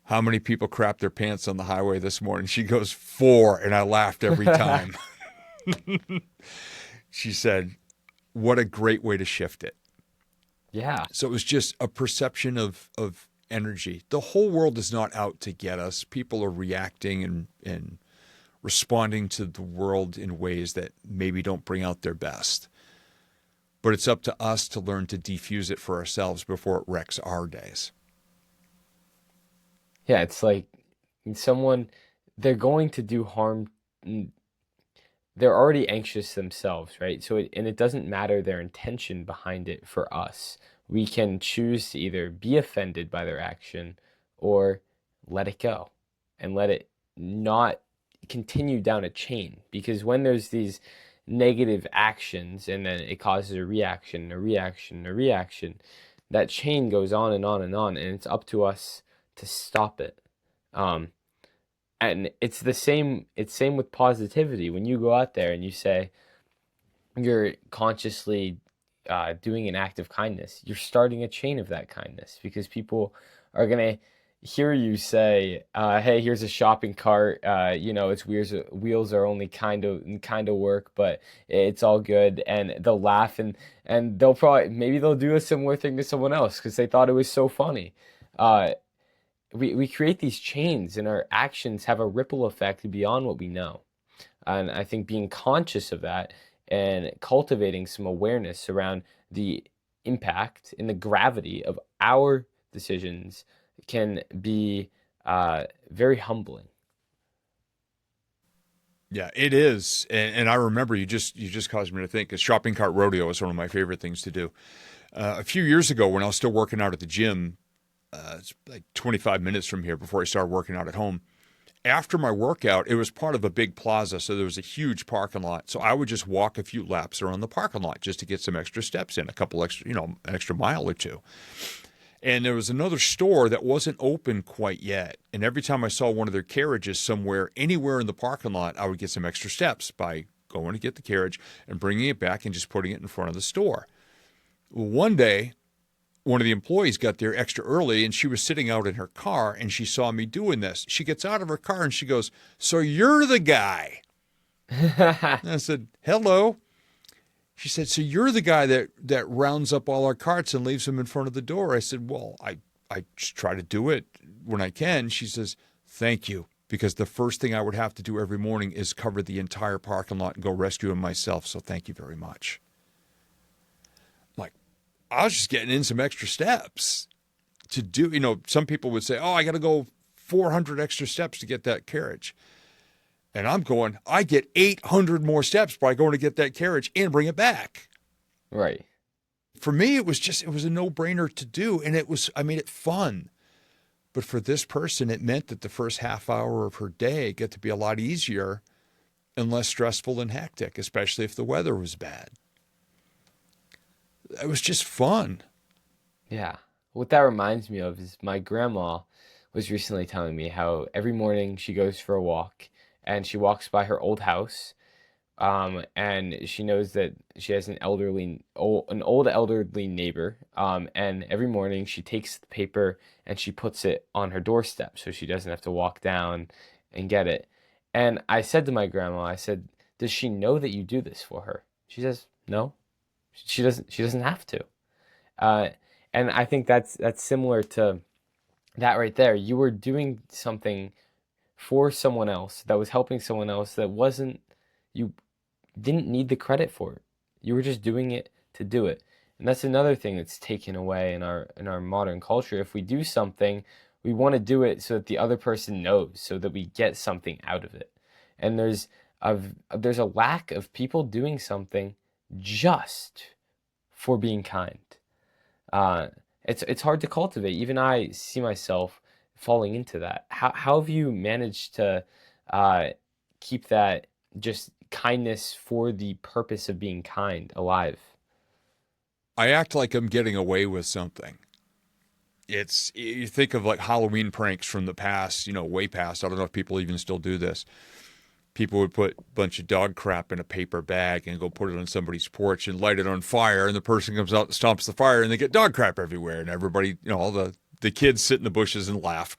How many people crap their pants on the highway this morning? She goes, 4, and I laughed every time. She said, what a great way to shift it. Yeah. So it was just a perception of energy. The whole world is not out to get us. People are reacting and responding to the world in ways that maybe don't bring out their best. But it's up to us to learn to defuse it for ourselves before it wrecks our days. Yeah, it's like someone, they're going to do harm. They're already anxious themselves, right? And it doesn't matter their intention behind it for us. We can choose to either be offended by their action or let it go and let it not continue down a chain. Because when there's these negative actions and then it causes a reaction, a reaction, a reaction, that chain goes on and on and on, and it's up to us to stop it. And it's the same, it's same with positivity. When you go out there and you say you're consciously doing an act of kindness, you're starting a chain of that kindness, because people are gonna hear you say, "Hey, here's a shopping cart. Its wheels are only kind of work, but it's all good." And they'll laugh, and maybe they'll do a similar thing to someone else because they thought it was so funny. We create these chains, and our actions have a ripple effect beyond what we know. And I think being conscious of that and cultivating some awareness around the impact and the gravity of our decisions can be very humbling. Yeah, it is. And I remember you just caused me to think, because shopping cart rodeo is one of my favorite things to do. A few years ago, when I was still working out at the gym, it's like 25 minutes from here before I started working out at home. After my workout, it was part of a big plaza, so there was a huge parking lot. So I would just walk a few laps around the parking lot just to get some extra steps in, a couple extra, an extra mile or two. And there was another store that wasn't open quite yet. And every time I saw one of their carriages somewhere, anywhere in the parking lot, I would get some extra steps by going to get the carriage and bringing it back and just putting it in front of the store. One day, one of the employees got there extra early, and she was sitting out in her car, and she saw me doing this. She gets out of her car and she goes, "So you're the guy?" And I said, "Hello." She said, "So you're the guy that rounds up all our carts and leaves them in front of the door?" I said, "Well, I just try to do it when I can." She says, "Thank you, because the first thing I would have to do every morning is cover the entire parking lot and go rescue him myself, so thank you very much." I was just getting in some extra steps to do, some people would say, "Oh, I got to go 400 extra steps to get that carriage." And I'm going, I get 800 more steps by going to get that carriage and bring it back. Right. For me, it was a no-brainer to do. And I made it fun. But for this person, it meant that the first half hour of her day got to be a lot easier and less stressful and hectic, especially if the weather was bad. It was just fun. Yeah. What that reminds me of is my grandma was recently telling me how every morning she goes for a walk and she walks by her old house And she knows that she has an old elderly neighbor. And every morning she takes the paper and she puts it on her doorstep so she doesn't have to walk down and get it. And I said to my grandma, I said, "Does she know that you do this for her?" She says, "No, she doesn't. She doesn't have to." Uh, and I think that's similar to that right there. You were doing something for someone else that was helping someone else that wasn't you didn't need the credit for it. You were just doing it to do it. And that's another thing that's taken away in our modern culture. If we do something, we want to do it so that the other person knows, so that we get something out of it. And a there's a lack of people doing something just for being kind. Uh, it's hard to cultivate. Even I see myself falling into that. How have you managed to uh, keep that just kindness for the purpose of being kind alive? I act like I'm getting away with something. It's you think of like Halloween pranks from the past, way past. I don't know if people even still do this. People would put a bunch of dog crap in a paper bag and go put it on somebody's porch and light it on fire, and the person comes out and stomps the fire, and they get dog crap everywhere, and everybody, all the kids sit in the bushes and laugh.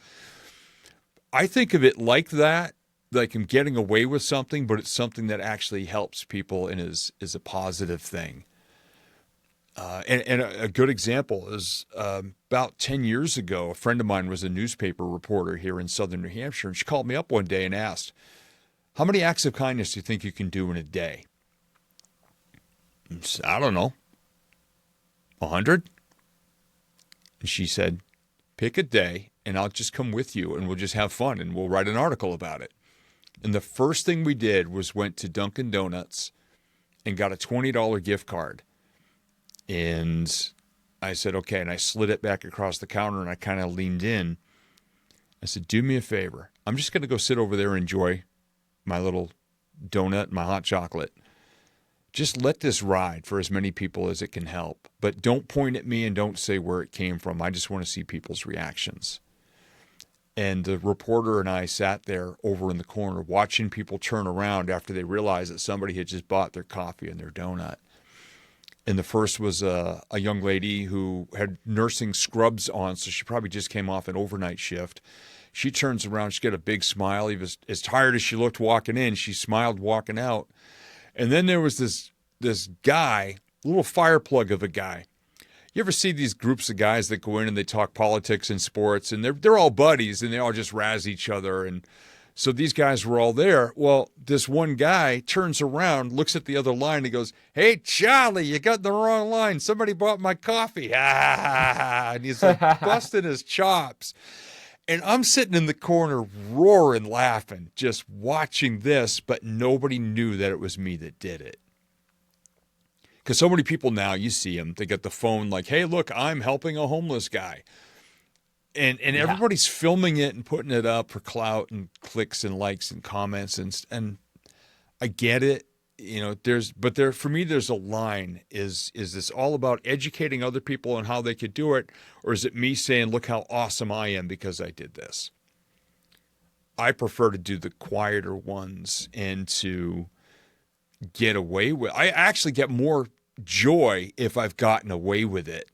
I think of it like that, like I'm getting away with something, but it's something that actually helps people and is a positive thing. And a good example is about 10 years ago, a friend of mine was a newspaper reporter here in southern New Hampshire, and she called me up one day and asked, "How many acts of kindness do you think you can do in a day?" I said, "I don't know, 100?" And she said, "Pick a day, and I'll just come with you, and we'll just have fun, and we'll write an article about it." And the first thing we did was went to Dunkin' Donuts and got a $20 gift card. And I said, "Okay." And I slid it back across the counter and I kind of leaned in. I said, "Do me a favor. I'm just going to go sit over there and enjoy my little donut and my hot chocolate. Just let this ride for as many people as it can help. But don't point at me and don't say where it came from. I just want to see people's reactions." And the reporter and I sat there over in the corner watching people turn around after they realized that somebody had just bought their coffee and their donut. And the first was a young lady who had nursing scrubs on, so she probably just came off an overnight shift. She turns around, she got a big smile. He was as tired as she looked walking in. She smiled walking out. And then there was this guy, a little fire plug of a guy. You ever see these groups of guys that go in and they talk politics and sports, and they're all buddies and they all just razz each other, and so these guys were all there. Well, this one guy turns around, looks at the other line, and goes, "Hey, Charlie, you got the wrong line. Somebody bought my coffee." And he's like busting his chops. And I'm sitting in the corner roaring, laughing, just watching this, but nobody knew that it was me that did it. Because so many people now, you see them, they got the phone like, "Hey, look, I'm helping a homeless guy." And Yeah. everybody's filming it and putting it up for clout and clicks and likes and comments, and I get it, but there for me there's a line. Is this all about educating other people on how they could do it, or is it me saying, "Look how awesome I am because I did this"? I prefer to do the quieter ones and to get away with. I actually get more joy if I've gotten away with it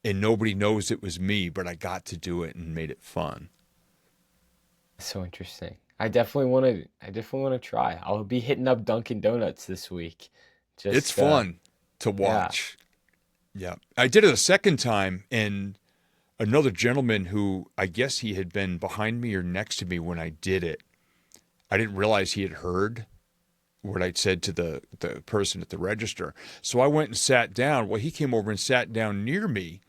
and nobody knows it was me, but I got to do it and made it fun. So interesting. I definitely want to try. I'll be hitting up Dunkin' Donuts this week. It's Just fun to yeah. watch. Yeah. I did it a second time, and another gentleman who I guess he had been behind me or next to me when I did it. I didn't realize he had heard what I'd said to the person at the register. So I went and sat down. Well, he came over and sat down near me,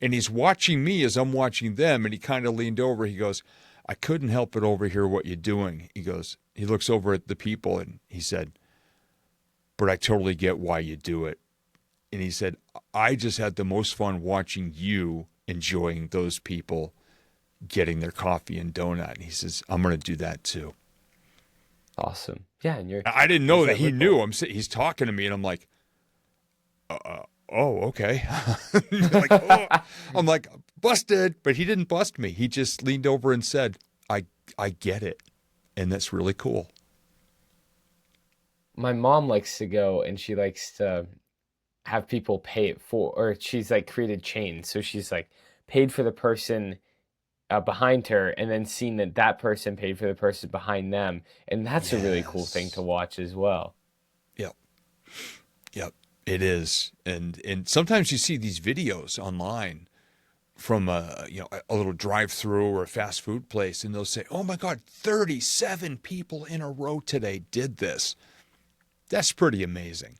and he's watching me as I'm watching them, and he kind of leaned over. He goes, "I couldn't help but overhear what you're doing." He looks over at the people and he said, "But I totally get why you do it." And he said, "I just had the most fun watching you enjoying those people getting their coffee and donut." And he says, "I'm going to do that too." Awesome. Yeah, and I didn't know there's that that he knew. ripple. He's talking to me and I'm like, "Oh, okay." Like, oh. I'm like, busted, but he didn't bust me. He just leaned over and said, I get it. And that's really cool. my mom likes to go and she likes to have people pay it for, or she's like created chains. So she's like paid for the person behind her and then seen that that person paid for the person behind them. And that's a really cool thing to Yes. watch as well. Yep. Yep. It is. And sometimes you see these videos online from a little drive-through or a fast food place, and they'll say, "Oh my God, 37 people in a row today did this." That's pretty amazing.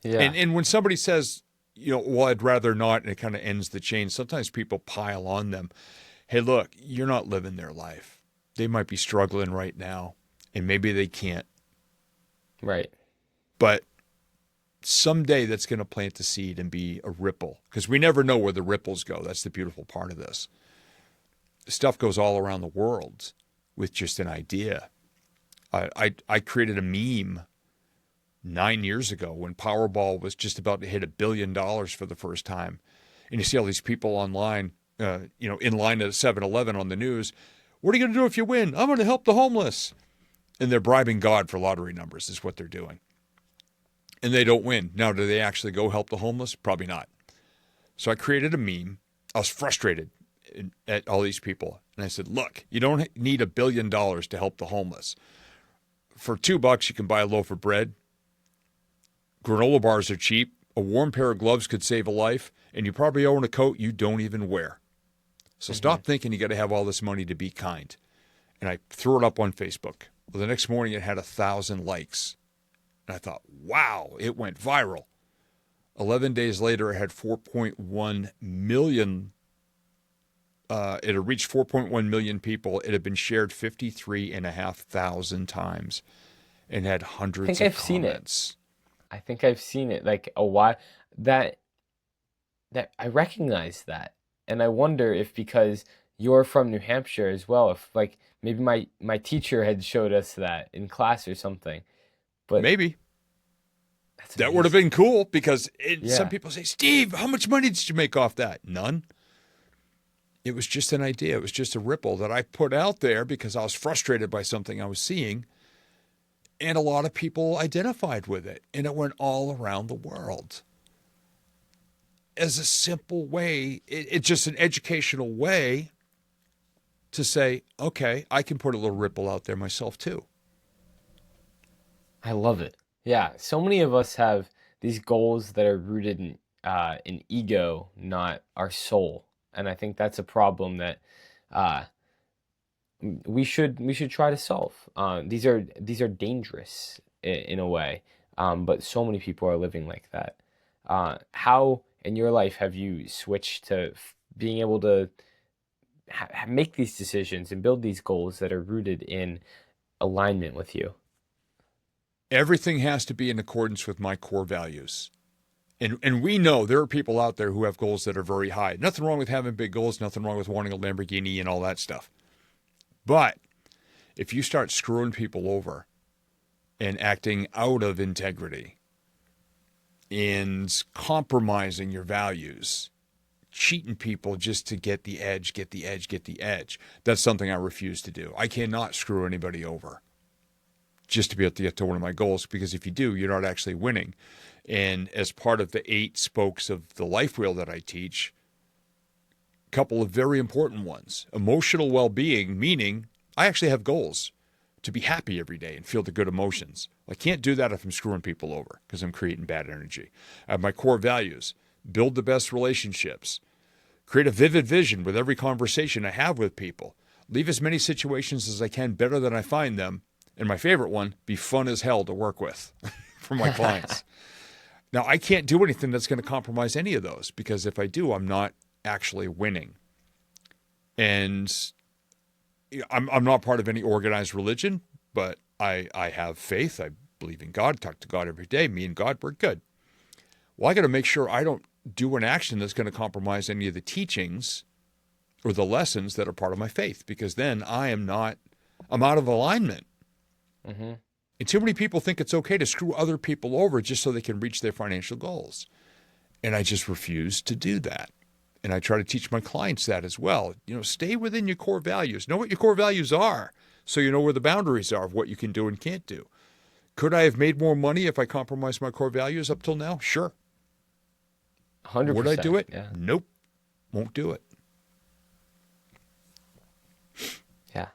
Yeah. And when somebody says, well, I'd rather not, and it kind of ends the chain, sometimes people pile on them. Hey, look, you're not living their life. They might be struggling right now, and maybe they can't. Right. But someday that's going to plant the seed and be a ripple, because we never know where the ripples go. That's the beautiful part of this. Stuff goes all around the world with just an idea. I created a meme 9 years ago when Powerball was just about to hit $1 billion for the first time. And you see all these people online, in line at 7-Eleven on the news. What are you going to do if you win? I'm going to help the homeless. And they're bribing God for lottery numbers is what they're doing. And they don't win. Now, do they actually go help the homeless? Probably not. So I created a meme. I was frustrated at all these people. And I said, look, you don't need $1 billion to help the homeless. For $2, you can buy a loaf of bread. Granola bars are cheap. A warm pair of gloves could save a life. And you probably own a coat you don't even wear. So Hmm. stop thinking you got to have all this money to be kind. And I threw it up on Facebook. Well, the next morning it had 1,000 likes. And I thought, wow, it went viral. 11 days later, it had 4.1 million. It had reached 4.1 million people. It had been shared 53,500 times and had I hundreds think of I've seen it. comments. I think I've seen it like a while that that I recognize that. And I wonder if because you're from New Hampshire as well, if like maybe my teacher had showed us that in class or something. But Maybe. that's That would have amazing. been cool because some Yeah. people say, Steve, how much money did you make off that? None. It was just an idea. It was just a ripple that I put out there because I was frustrated by something I was seeing. And a lot of people identified with it. And it went all around the world as a simple way. It's just an educational way to say, okay, I can put a little ripple out there myself too. I love it. Yeah, so many of us have these goals that are rooted in ego, not our soul. And I think that's a problem that uh, we should try to solve. These are dangerous in a way, but so many people are living like that. How in your life have you switched to being able to make these decisions and build these goals that are rooted in alignment with you? Everything has to be in accordance with my core values. And we know there are people out there who have goals that are very high. Nothing wrong with having big goals, nothing wrong with wanting a Lamborghini and all that stuff. But if you start screwing people over and acting out of integrity and compromising your values, cheating people just to get the edge, get the edge, get the edge, that's something I refuse to do. I cannot screw anybody over just to be able to get to one of my goals, because if you do, you're not actually winning. And as part of the 8 spokes of the life wheel that I teach, a couple of very important ones. Emotional well-being, meaning I actually have goals to be happy every day and feel the good emotions. I can't do that if I'm screwing people over because I'm creating bad energy. I have my core values: build the best relationships, create a vivid vision with every conversation I have with people, leave as many situations as I can better than I find them, and my favorite one, be fun as hell to work with for my clients. Now, I can't do anything that's going to compromise any of those, because if I do, I'm not actually winning. And I'm not part of any organized religion, but I have faith. I believe in God, talk to God every day. Me and God, we're good. Well, I got to make sure I don't do an action that's going to compromise any of the teachings or the lessons that are part of my faith, because then I'm out of alignment. Hmm. And too many people think it's okay to screw other people over just so they can reach their financial goals. And I just refuse to do that. And I try to teach my clients that as well. Stay within your core values. Know what your core values are so you know where the boundaries are of what you can do and can't do. Could I have made more money if I compromised my core values up till now? Sure. Would I do 100%. it? Yeah. Nope. Won't do it. Yeah.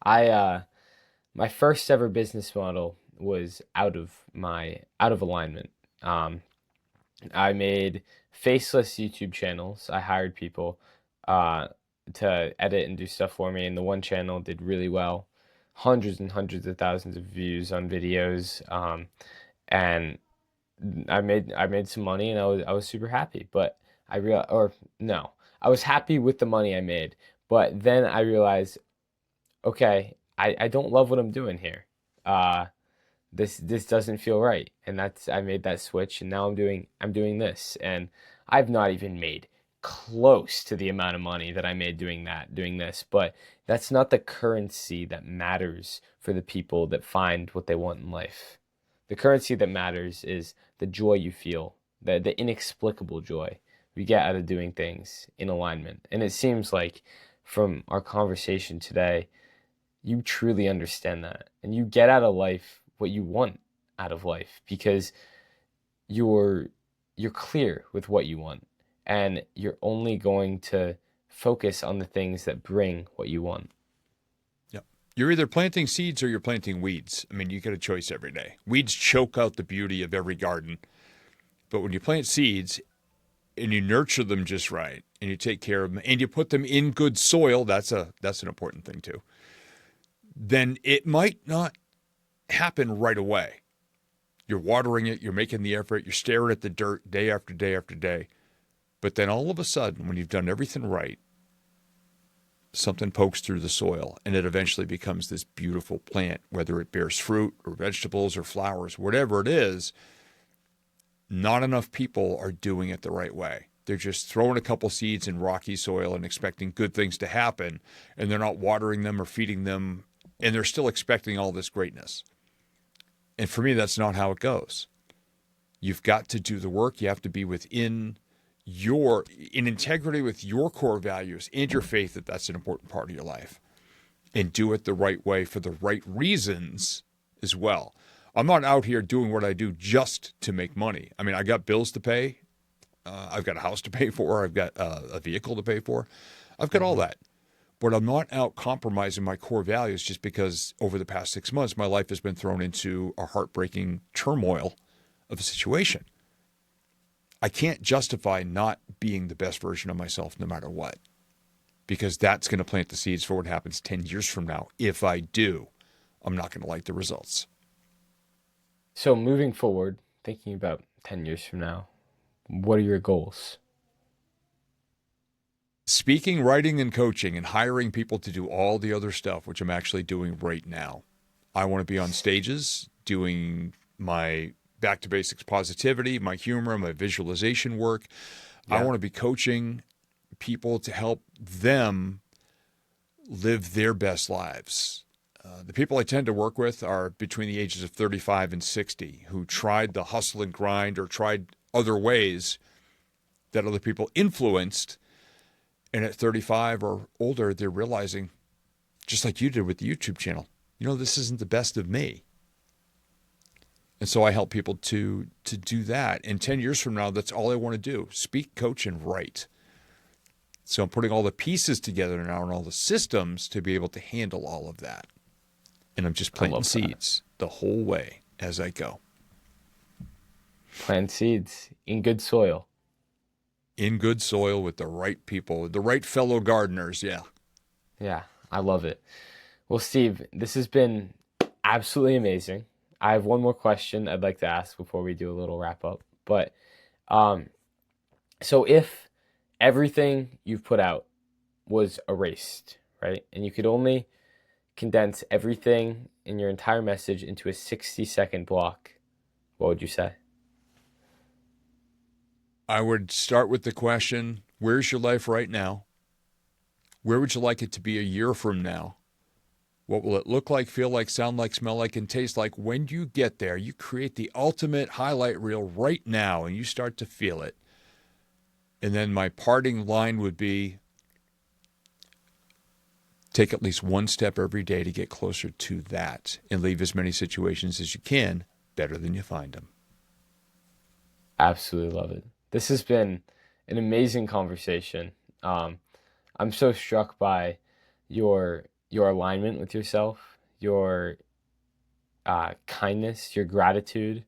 I my first ever business model was out of alignment. Um, I made faceless YouTube channels. I hired people uh, to edit and do stuff for me, and the one channel did really well, hundreds and hundreds of thousands of views on videos, and I made some money, and I was super happy. But I real or no, I was happy with the money I made, but then I realized, okay, I don't love what I'm doing here. Uh, this doesn't feel right, and that's I made that switch, and now I'm doing this, and I've not even made close to the amount of money that I made doing this, but that's not the currency that matters for the people that find what they want in life. The currency that matters is the joy you feel, the inexplicable joy we get out of doing things in alignment. And it seems like from our conversation today, you truly understand that, and you get out of life what you want out of life because you're you're clear with what you want, and you're only going to focus on the things that bring what you want. Yep. You're either planting seeds or you're planting weeds. I mean, you get a choice every day. Weeds choke out the beauty of every garden. But when you plant seeds and you nurture them just right and you take care of them and you put them in good soil, that's an important thing too. Then it might not happen right away. You're watering it, you're making the effort, you're staring at the dirt day after day after day. But then all of a sudden, when you've done everything right, something pokes through the soil and it eventually becomes this beautiful plant, whether it bears fruit or vegetables or flowers, whatever it is. Not enough people are doing it the right way. They're just throwing a couple seeds in rocky soil and expecting good things to happen, and they're not watering them or feeding them, and they're still expecting all this greatness. And for me, that's not how it goes. You've got to do the work. You have to be in integrity with your core values and your faith that that's an important part of your life, and do it the right way for the right reasons as well. I'm not out here doing what I do just to make money. I mean, I got bills to pay. I've got a house to pay for. I've got a vehicle to pay for. I've got all Hmm. that. But I'm not out compromising my core values just because over the past 6 months, my life has been thrown into a heartbreaking turmoil of a situation. I can't justify not being the best version of myself no matter what, because that's going to plant the seeds for what happens 10 years from now. If I do, I'm not going to like the results. So moving forward, thinking about 10 years from now, what are your goals? Speaking, writing, and coaching, and hiring people to do all the other stuff, which I'm actually doing right now. I want to be on stages doing my back to basics positivity, my humor, my visualization work. I Yeah. want to be coaching people to help them live their best lives. The people I tend to work with are between the ages of 35 and 60 who tried the hustle and grind or tried other ways that other people influenced. And at 35 or older, they're realizing, just like you did with the YouTube channel, this isn't the best of me. And so I help people to do that. And 10 years from now, that's all I want to do: speak, coach, and write. So I'm putting all the pieces together now and all the systems to be able to handle all of that. And I'm just I planting love that. seeds the whole way as I go. Plant seeds in good soil. In good soil with the right people, the right fellow gardeners. Yeah. Yeah, I love it. Well, Steve, this has been absolutely amazing. I have one more question I'd like to ask before we do a little wrap up. But um, so if everything you've put out was erased, right? And you could only condense everything in your entire message into a 60-second block, what would you say? I would start with the question, where's your life right now? Where would you like it to be a year from now? What will it look like, feel like, sound like, smell like, and taste like when you get there? You create the ultimate highlight reel right now and you start to feel it. And then my parting line would be, Take at least one step every day to get closer to that and leave as many situations as you can better than you find them. Absolutely love it. This has been an amazing conversation. Um, I'm so struck by your alignment with yourself, your kindness, your gratitude,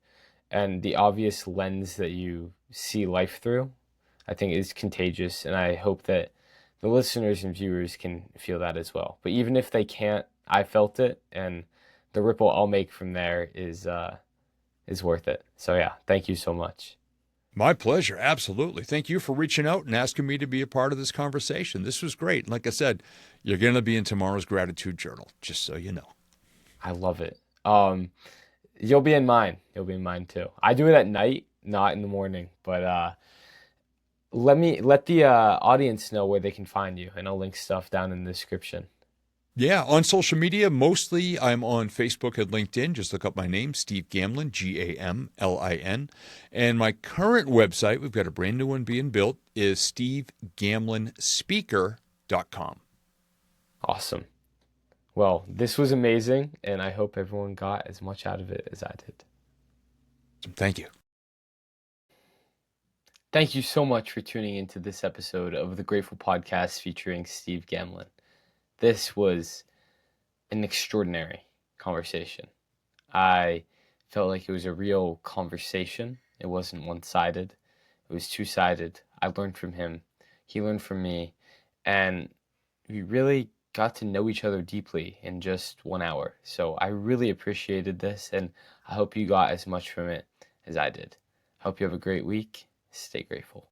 and the obvious lens that you see life through. I think is contagious, and I hope that the listeners and viewers can feel that as well. But even if they can't, I felt it, and the ripple I'll make from there is worth it. So yeah, thank you so much. My pleasure. Absolutely. Thank you for reaching out and asking me to be a part of this conversation. This was great. Like I said, you're going to be in tomorrow's gratitude journal, just so you know. I love it. You'll be in mine. You'll be in mine too. I do it at night, not in the morning. But let the audience know where they can find you, and I'll link stuff down in the description. Yeah, on social media, mostly I'm on Facebook and LinkedIn. Just look up my name, Steve Gamlin, Gamlin. And my current website, we've got a brand new one being built, is stevegamlinspeaker.com. Awesome. Well, this was amazing, and I hope everyone got as much out of it as I did. Thank you. Thank you so much for tuning into this episode of the Grateful Podcast featuring Steve Gamlin. This was an extraordinary conversation. I felt like it was a real conversation. It wasn't one-sided. It was two-sided. I learned from him. He learned from me. And we really got to know each other deeply in just 1 hour. So I really appreciated this, and I hope you got as much from it as I did. I hope you have a great week. Stay grateful.